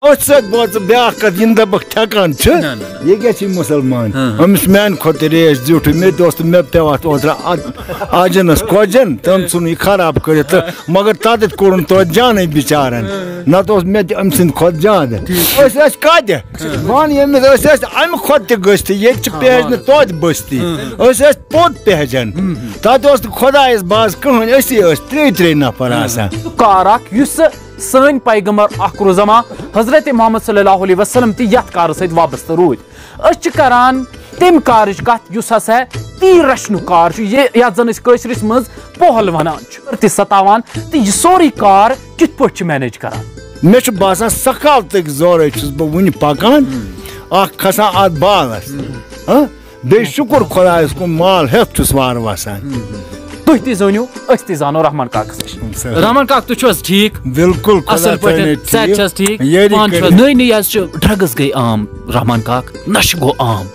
ब्या ठेकान ये क्या मुसलमान अमिस मान खुद रेस जुट मे दोस्त मे पे ओतर आजनस खोजन तम सुन खराब कर मगर तत कोर तो जान बिचारन नत मे अम सद खुद जान कद वन यमिस अम खुद तस्त ये पहज न तोत बस्ती पोत पहजन तत खुदायस बाज कहन त्रे नफर सन पैगंबर अखरुजमा हजरत मोहम्मद सल्लल्लाहु अलैहि वसल्लम ती यथ कार सत वाबस्त रूद करान तम कारच कत युस हसा तीर रचनु कार ये जन कशरिस मज पोहल वनान ति सतावान तो यह सोरी कार कित पट मैनेज करान मे बासान सकालत जोर बह वन पकान खसान अत बालस बे शुक्र खुदायस कुन माल हेफ वार वसान तुह ती जानो अस ती जानो रहमान काकस नश रहमान काक तुह ठीक बिल्कुल असल पटे सच ठीक नई नई आज ड्रग्स गई आम रहमान काक नश गो आम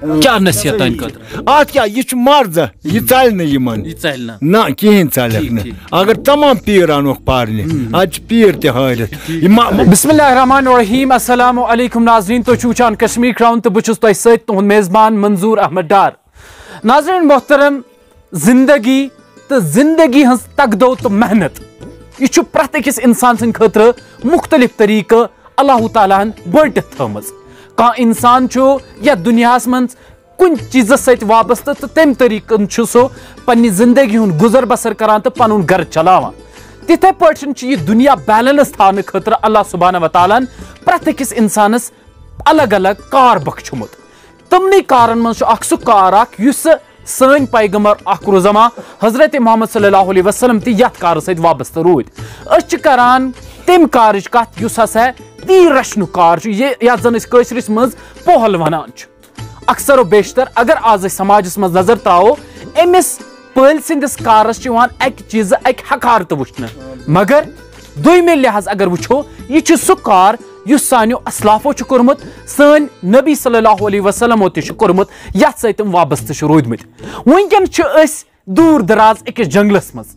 क्या नसीहत तन खतर अत क्या यह मर्द यह चल यमन ना कहें चल अगर तमाम पीर अनोख पारने आज पीर तहरित बिस्मिल्लाहिर्रहमानिर्रहीम अस्सलामु अलैकुम नाज़रीन तो वुचान कश्मीर क्राउन तो बहुत सत तुहद मेज़बान मंजूर अहमद डार नाज़रीन मोहतरम जिंदगी तो जिंदगी हज तगदो तो मेहनत यह प्रत अकिस इंसान सद खतर मुख्तलिफ तरीक अल्लाह ताला बंट थमज कह इंसान या दुनिया मन कुन चीज सत वाबस्त तो तम तरीकन सो पन्नी जिंदगी हुन गुजर बसर करान तो पनुन घर चलावान तिथे पटन यह दुनिया बैलेंस थाने खतर अल्लाह सुब्हानहु व तआला प्रत अकिस इंसानस अलग अलग कार बख्शमुत तमनी कारन मन सु कार युस सन पैगंबर अखरुजमा हजरत मोहम्मद सल्लल्लाहु अलैहि वसल्लम ती यथ कार सत वाबस्त रूद करान तम कारच कत युस हसा तीर रचनु कार ये जन कशरिस मज पोहल वनान अक्सर बेशतर अगर आज समाजस मज नजर ताओ अमिस पल सिंदिस कारस अक चीज अक हकारत वुचन मगर दुयमे लिहाज अगर वुचो यह सु कार युस सान्यो असलाफो कोर्मुत सन नबी सल्लल्लाहु अलैहि वसल्लम कोर्मुत यथ सत वाबस्त रूदमित वनकन दूर दराज अकिस जंगलस मज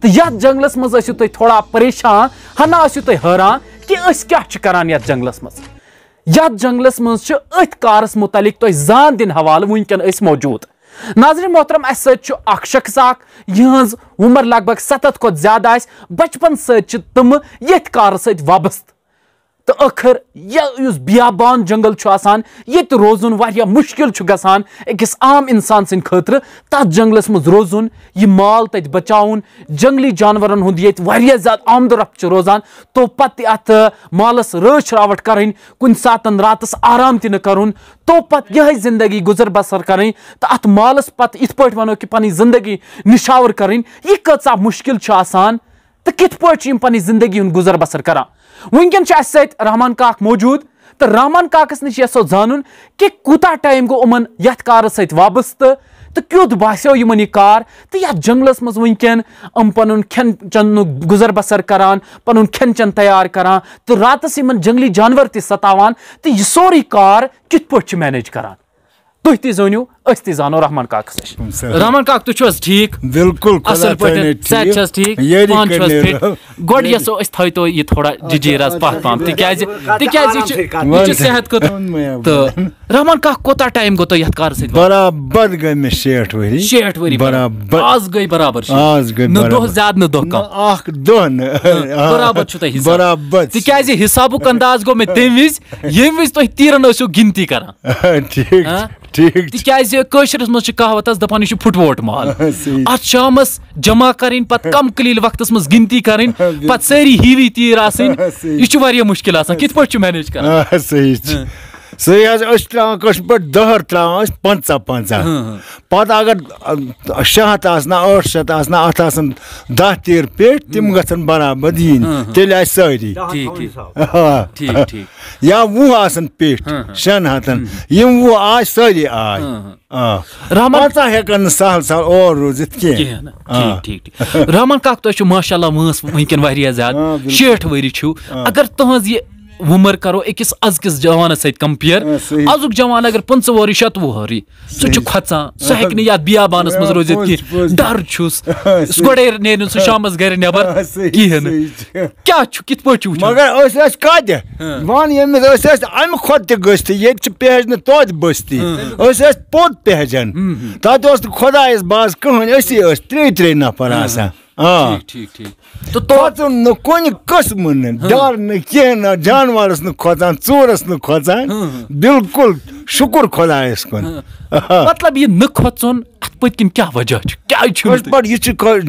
तो यथ जंगलस मज आसियो तुम थोड़ा परेशान हना आसियो तुम हैरान कि क्या करान यथ जंगलस मज यथ जंगलस मज अथ कारस मुतलिक तुम जान दिन हवाल वनकन मौजूद नाज़रीन मोहतरम अस सत शख्स यहज उम्र लगभग 70 खुद ज्यादा बचपन सम यथ कार सत वाबस्त तो आखिर यह बियाबान जंगल ये रोजुन वारिया मुश्किल गसान अकिस आम इंसान सद खतर तथ जंगलस मज रोजुन यह माल तत बचाउन जंगली जानवरन हुंद ये वारिया ज्यादा आमद रफ्त रोजान तो पत अत मालस रच रावट करें कुन सातन रातस आराम ति न करुन तो पत यह जिंदगी गुजर बसर करें तो अत मालस पत इत पट वनो कि पनी जिंदगी निशावर करें यह कचा मुश्किल आसान तो कित पट पनी जिंदगी हुंद गुजर बसर करा वनकन सत रहमान काक मौजूद तो रहमान काकस नश यो जान कि कूता टाइम गो उमन यथ कार सत वाबस्त तो क्युत बास्यो यमन यह कार तो यथ जंगलस मज वनकन पन खेन चन गुजर बसर करान पन खेन चन तैयार करान तो रातस यमन जंगली जानवर ति सतावान तो यह सोरी कार कित पट मैनेज करान तुह ती जानो अस ती जानो रहमान काकस नश रहमान काक तुह ठीक बिल्कुल असल पटे सच ठीक गोड यसो अस थो ये थोड़ा जिजीर पत पम तिकाज सेहत को तो रहमान काक कोता टाइम गो तो यथ कार सत बराबर गई मे 60 वरी बराबर आज गई बराबर आज गई न दो ज्यादा न दो कम आख दोन बराबर छु त हिसाब बराबर तिकाज हिसाबुक अंदाज गो मे तेविज येविज तो तीरन ओसो गिनती करा ठीक ठीक तिकाज कशरस मज कहावत दपान यह फुटवोट माल अत शामस जमा करें पत कम कलील वक्तस मज गिनती करें पत सारी हीवी तीर आसन यह मुश्किल आसान कित पट मैनेज कर सही सही कश पे दहर त्रावान 50 पत अगर 600 आसना 800 आसना अत 10 तीर पेट तिम गन बराबर दिन तेल सारी या 20 आसन पेट 600 यम 20 आज सारी आय रहमान हेकन सहल सहल और रोजित के ठीक रहमान काक तो माशाल्लाह मस वनकन वारिया ज्यादा 60 वरी छु अगर तहज ये उमर करो अकिस अजकिस जवानस सत कंपेयर अजुक जवान अगर 5 वरी 6 वरी सह खचान सह हेक या बियाबानस मज रोजित कि डर छुस गोडे नेन सह शामस घर नेबर किहन क्या छु कित पछु मगर अस कद वन यमिस अस अम खोत गस्त ये पहज न तोद बस्ती अस पोत पहजन तत ओस खुदायस बाज कहन असी 3 नफर आसान ठीक तो न कुन कस्म न डर न कह न जानवरस न खोचान चोरस न खोचान बिल्कुल शुक्र खुदायस कुन मतलब ये न खोचन अत पतकिन क्या वजह क्या पर यह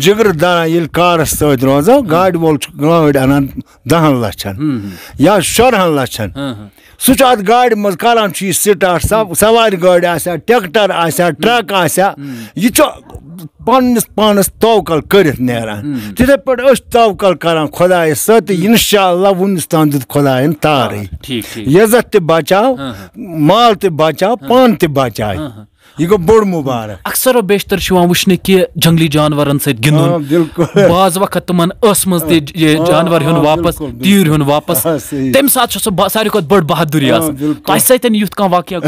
जिगर दाना ये कारस सत रोजो गाड़ वोल गाड़ अनान 10 लक्षन या 14 लक्षन सह अत गाड़ मज करान स्टार्ट सवार गाड़ आसा ट्रैक्टर आसा ट्रक आसा यह पन्नस पानस तवकल करित नेरान तिथे पर अस तवकल करान खुदाय सत इंशाअल्लाह वुनिस तान दित खुदायन तारे इज्जत ते बचाव माल ते बचाव पान ते बचाव यह गो बोड़ मुबारक अक्सर बेशतर वुचने कि जंगली जानवरन सत गिंदुन बाज वक्त तमन मज जानवर हुन वापस तीर हुन वापस तम सात सारी खुद बड़ बहादुरी तह सतन युथ कह वाकया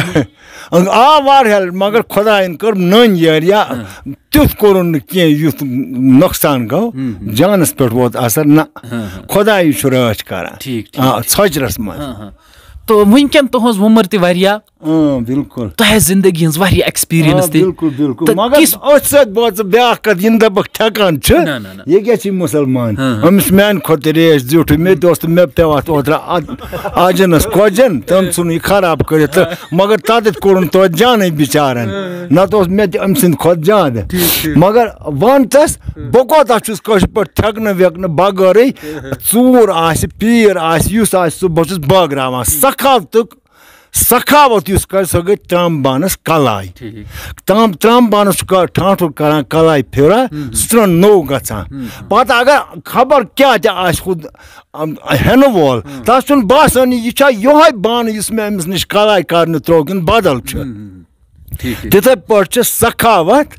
आ वार मगर खुदायन कर नन एरिया तुथ कोरुन कह युथ नुकसान गो जानस पे वोत असर ना खुदाई राच करान सजरस मन तो वनकन तुहज उमर तह बिल्कुल तह जिंदगी हज एक्सपीरियंस बिल्कुल बिल्कुल मगर अत ब्या कत इन दबक ठेकान ये क्या मुसलमान अमिस मान खुद रेस जुट मे दोस्त मे पे ओतरा आजनस खोजन तम सुन खराब कर मगर तत कोर तो जान बिचारन न तो मे अम सद खुद जान मगर वन तस बह कोता पे ठेकन वेकन बगैर चूर आस पीर आस बह बगरावान सखावत सह गई त्रम बानस कलाई त्रम बानस ठाठुर करान कलाई फिरा सह नो गचान पत अगर खबर क्या खुद हेन वोल तस बासान यह योह बान इस मे अमिस नश कलाई कर त्रो बदल तिथे पे सखावत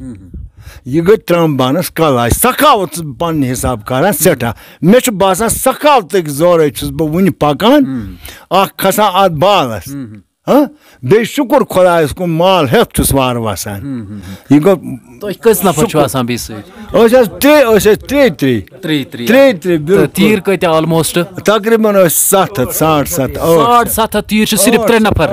यह गई त्रम बानस कलाई सखावत पन्न हिसाब करान सठा मे बासान सखावत जोर बह वन पकान खसान अत बालस बे शुक्र खुदायस कुन माल हेत वार वसान यह गो तीर कत ऑलमोस्ट तकरीबन 700-750 तीर सिर्फ 3 नफर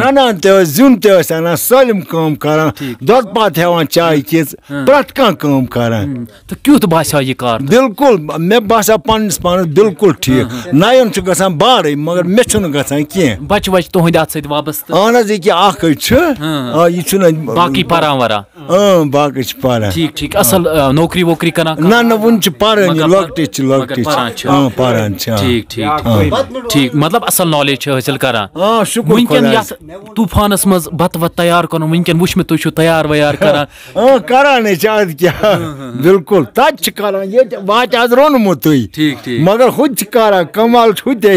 रनान जुन तन सलम कम करान दुध पत हेवान चाय चीज प्रत कम करान तो क्युत बासा यह कार बिल्कुल मे बासा पन्नस पानस बिल्कुल ठीक नयन गसान बारे मगर मे गसान कह बच वच तुहद अत सत वाबस्त अहन यह बाकी परान वरा बाकी पारान ठीक असल नौकरी वोकरी करान ना वन पारान लकटे पारान ठीक मतलब असल नॉलेज हासिल करान वनकन तूफानस मज बत वत तैयार कर वनकन वुच मे तुम तैयार वैयार करान करान क्या बिल्कुल तत करान ये वात आज रोनमुत मगर हुद करान कमाल हुदे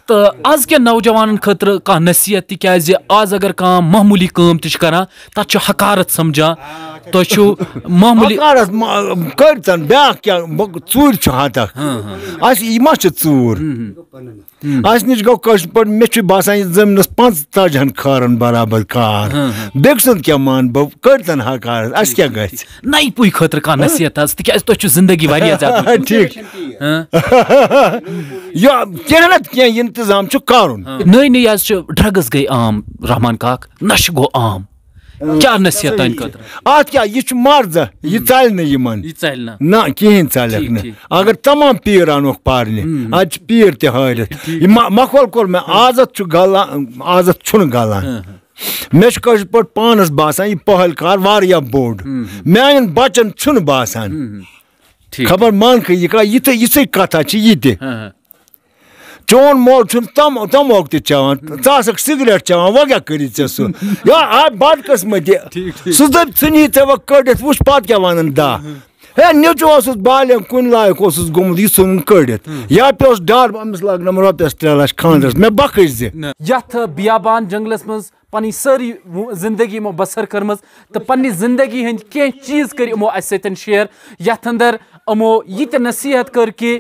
तो आज के नौजवान खतर कह नसीहत तिकाज आज अगर कह मामूली काम तरान तत हकारत समझा तो मामूली करतन ब्या क्या चूर हतक मा चूर अस नश गो पे मे बासान जमीन 50 खारन बराबर कार बेक सुंद क्या मान बह करतन हकारत अस क्या ग नई पुई खतर कह नसीहत तिकाज तुह जिंदगी वारिया ज्यादा ठीक क्या इंतजाम करुन नई नई आज ड्रग्स गई आम रहमान काक नश गो आम क्या नसीहत अत क्या यह मर्ज यह चल ना कहें चल अगर तमाम पीर अनोक पारने अत पीर तहरित मखौल कोर मे आजत गलान मे पे पानस बासान यह पहलकार वारिया बोड़ मान बचन बासान खबर मान यह कथा यह चोन मोल तमोक चान क सिगरेट चान वह क्या कर बदकस्मती सह नी वे कड़ित वुच पत क्या वन दा है नीचु बाल कुन लायक गोमुत यह सन कड़ित या पे डर अमिस लगन रॉपियस 3 लाख खानदरस मे बखज यथ बियाबान जंगलस मज पनी सारी जिंदगी बसर कर्म तो पन्नी जिंदगी हंद कह चीज कर अस शेयर यथ अंदर अमो ये नसीहत कर कि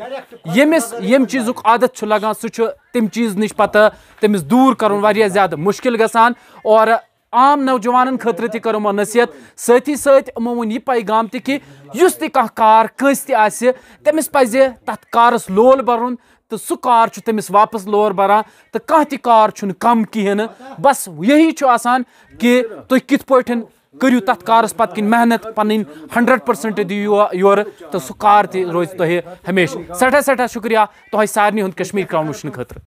यमिस यम चीज़ आदत छु लगान सह तम चीज़ नश पता तमिस दूर कर ज्यादा मुश्किल गसान और आम नौजवान खतर त कर नसीहत साथी समो वन यह पैगाम कि युस तह कार कंस तमिस पज तथ कारस लोल भरुन तो सह कार तमिस वापस लोर भरान तो कह त कार कम कहें बस यही आसान कि तुम कित पठन करू तथ कारस पत किन मेहनत पन 100% दियो योर तो सह कार रोज तुह हमेशा सठा शुक्रिया तुह सारे कश्मीर क्राउन वुचन खतर।